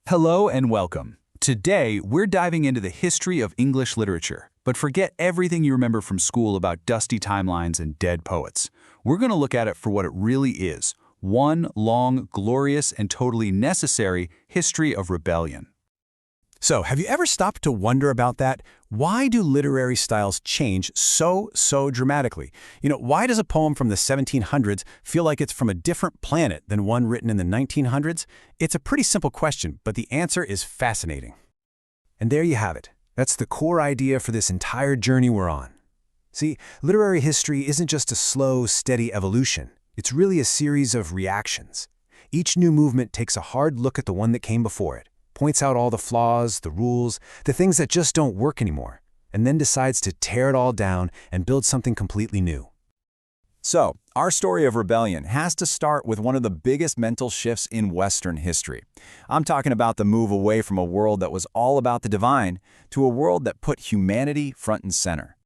Hello and welcome. Today, we're diving into the history of English literature, but forget everything you remember from school about dusty timelines and dead poets. We're going to look at it for what it really is, one long, glorious, and totally necessary history of rebellion. So, have you ever stopped to wonder about that? Why do literary styles change so dramatically? Why does a poem from the 1700s feel like it's from a different planet than one written in the 1900s? It's a pretty simple question, but the answer is fascinating. And there you have it. That's the core idea for this entire journey we're on. See, literary history isn't just a slow, steady evolution. It's really a series of reactions. Each new movement takes a hard look at the one that came before it, points out all the flaws, the rules, the things that just don't work anymore, and then decides to tear it all down and build something completely new. So, our story of rebellion has to start with one of the biggest mental shifts in Western history. I'm talking about the move away from a world that was all about the divine to a world that put humanity front and center.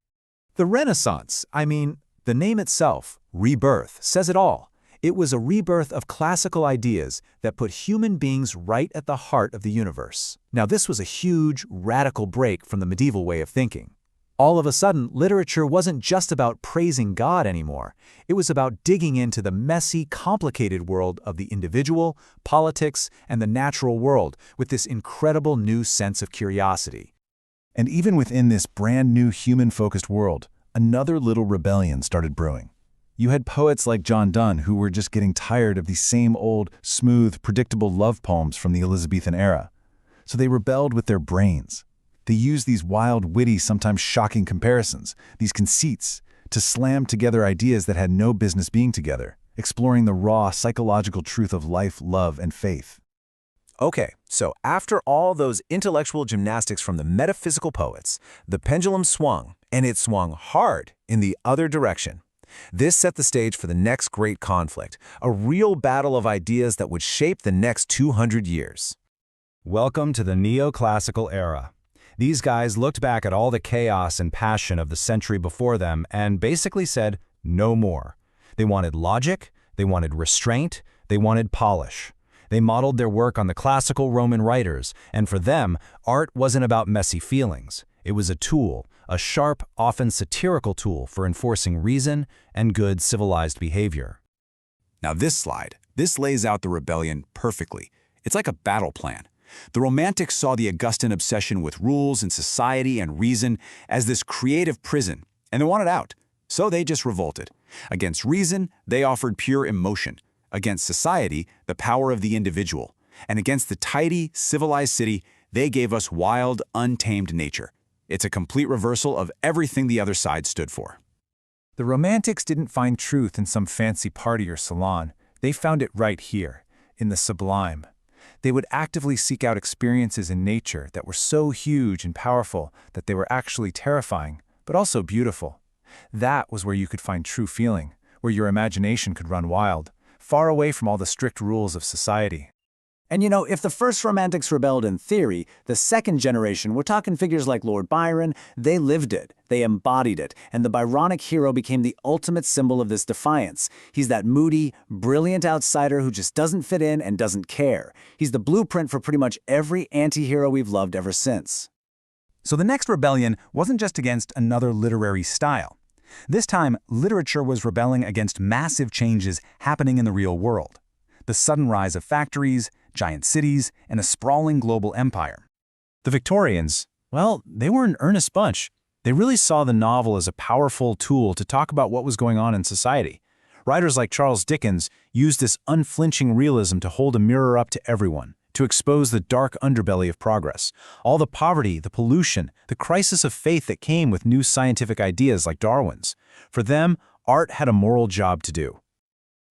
The Renaissance, the name itself, rebirth, says it all. It was a rebirth of classical ideas that put human beings right at the heart of the universe. Now, this was a huge, radical break from the medieval way of thinking. All of a sudden, literature wasn't just about praising God anymore. It was about digging into the messy, complicated world of the individual, politics, and the natural world with this incredible new sense of curiosity. And even within this brand new human-focused world, another little rebellion started brewing. You had poets like John Donne who were just getting tired of these same old, smooth, predictable love poems from the Elizabethan era. So they rebelled with their brains. They used these wild, witty, sometimes shocking comparisons, these conceits, to slam together ideas that had no business being together, exploring the raw, psychological truth of life, love, and faith. Okay, so after all those intellectual gymnastics from the metaphysical poets, the pendulum swung, and it swung hard in the other direction. This set the stage for the next great conflict, a real battle of ideas that would shape the next 200 years. Welcome to the neoclassical era. These guys looked back at all the chaos and passion of the century before them and basically said, no more. They wanted logic, they wanted restraint, they wanted polish. They modeled their work on the classical Roman writers, and for them, art wasn't about messy feelings. It was a tool, a sharp, often satirical tool for enforcing reason and good civilized behavior. Now this lays out the rebellion perfectly. It's like a battle plan. The Romantics saw the Augustan obsession with rules and society and reason as this creative prison, and they wanted out. So they just revolted. Against reason, they offered pure emotion. Against society, the power of the individual. And against the tidy, civilized city, they gave us wild, untamed nature. It's a complete reversal of everything the other side stood for. The Romantics didn't find truth in some fancy party or salon. They found it right here, in the sublime. They would actively seek out experiences in nature that were so huge and powerful that they were actually terrifying, but also beautiful. That was where you could find true feeling, where your imagination could run wild, far away from all the strict rules of society. And if the first Romantics rebelled in theory, the second generation, we're talking figures like Lord Byron, they lived it, they embodied it, and the Byronic hero became the ultimate symbol of this defiance. He's that moody, brilliant outsider who just doesn't fit in and doesn't care. He's the blueprint for pretty much every anti-hero we've loved ever since. So the next rebellion wasn't just against another literary style. This time, literature was rebelling against massive changes happening in the real world. The sudden rise of factories, giant cities, and a sprawling global empire. The Victorians, they were an earnest bunch. They really saw the novel as a powerful tool to talk about what was going on in society. Writers like Charles Dickens used this unflinching realism to hold a mirror up to everyone, to expose the dark underbelly of progress, all the poverty, the pollution, the crisis of faith that came with new scientific ideas like Darwin's. For them, art had a moral job to do.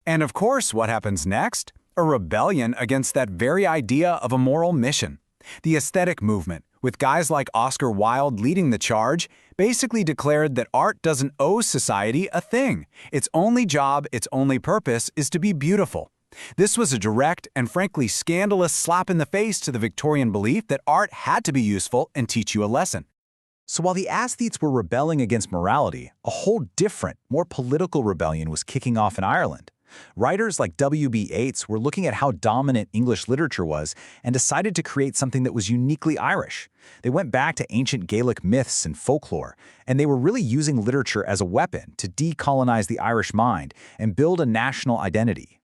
And of course, what happens next? A rebellion against that very idea of a moral mission. The aesthetic movement, with guys like Oscar Wilde leading the charge, basically declared that art doesn't owe society a thing. Its only job, its only purpose is to be beautiful. This was a direct and frankly scandalous slap in the face to the Victorian belief that art had to be useful and teach you a lesson. So while the aesthetes were rebelling against morality, a whole different, more political rebellion was kicking off in Ireland. Writers like W.B. Yeats were looking at how dominant English literature was and decided to create something that was uniquely Irish. They went back to ancient Gaelic myths and folklore, and they were really using literature as a weapon to decolonize the Irish mind and build a national identity.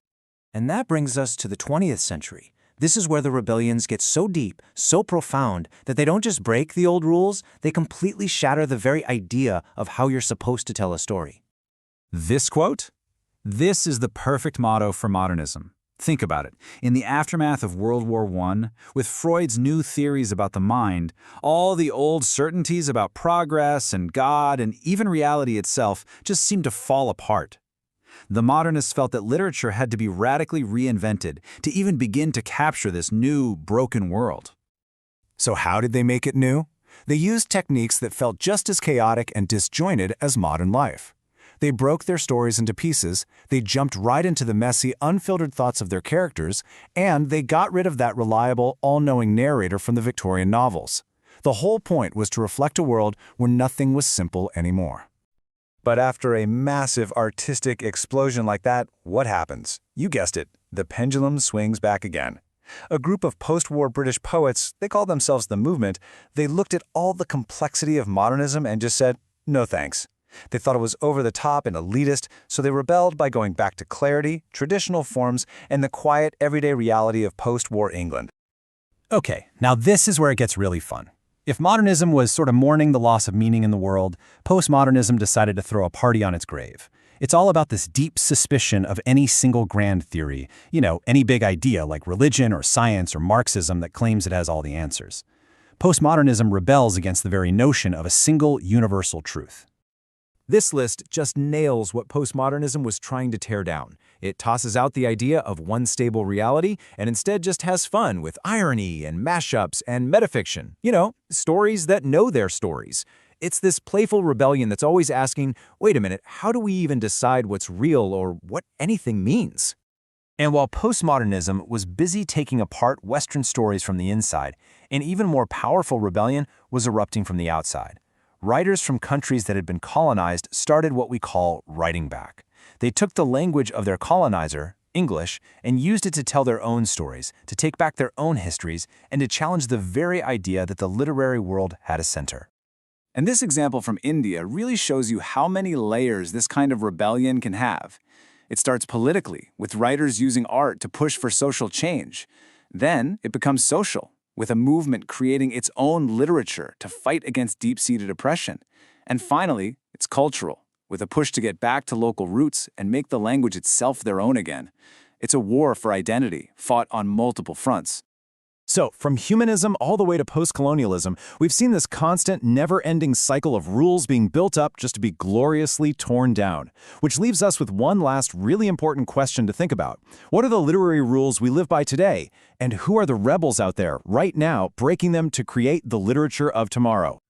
And that brings us to the 20th century. This is where the rebellions get so deep, so profound, that they don't just break the old rules, they completely shatter the very idea of how you're supposed to tell a story. This quote? This is the perfect motto for modernism. Think about it. In the aftermath of World War I, with Freud's new theories about the mind, all the old certainties about progress and God and even reality itself just seemed to fall apart. The modernists felt that literature had to be radically reinvented to even begin to capture this new, broken world. So how did they make it new? They used techniques that felt just as chaotic and disjointed as modern life. They broke their stories into pieces, they jumped right into the messy, unfiltered thoughts of their characters, and they got rid of that reliable, all-knowing narrator from the Victorian novels. The whole point was to reflect a world where nothing was simple anymore. But after a massive artistic explosion like that, what happens? You guessed it, the pendulum swings back again. A group of post-war British poets, they called themselves the Movement, they looked at all the complexity of modernism and just said, no thanks. They thought it was over the top and elitist, so they rebelled by going back to clarity, traditional forms, and the quiet, everyday reality of post-war England. Okay, now this is where it gets really fun. If modernism was sort of mourning the loss of meaning in the world, postmodernism decided to throw a party on its grave. It's all about this deep suspicion of any single grand theory, any big idea like religion or science or Marxism that claims it has all the answers. Postmodernism rebels against the very notion of a single universal truth. This list just nails what postmodernism was trying to tear down. It tosses out the idea of one stable reality and instead just has fun with irony and mashups and metafiction. Stories that know their stories. It's this playful rebellion that's always asking, wait a minute, how do we even decide what's real or what anything means? And while postmodernism was busy taking apart Western stories from the inside, an even more powerful rebellion was erupting from the outside. Writers from countries that had been colonized started what we call writing back. They took the language of their colonizer, English, and used it to tell their own stories, to take back their own histories, and to challenge the very idea that the literary world had a center. And this example from India really shows you how many layers this kind of rebellion can have. It starts politically, with writers using art to push for social change. Then it becomes social, with a movement creating its own literature to fight against deep-seated oppression. And finally, it's cultural, with a push to get back to local roots and make the language itself their own again. It's a war for identity, fought on multiple fronts. So, from humanism all the way to post-colonialism, we've seen this constant, never-ending cycle of rules being built up just to be gloriously torn down. Which leaves us with one last really important question to think about. What are the literary rules we live by today? And who are the rebels out there, right now, breaking them to create the literature of tomorrow?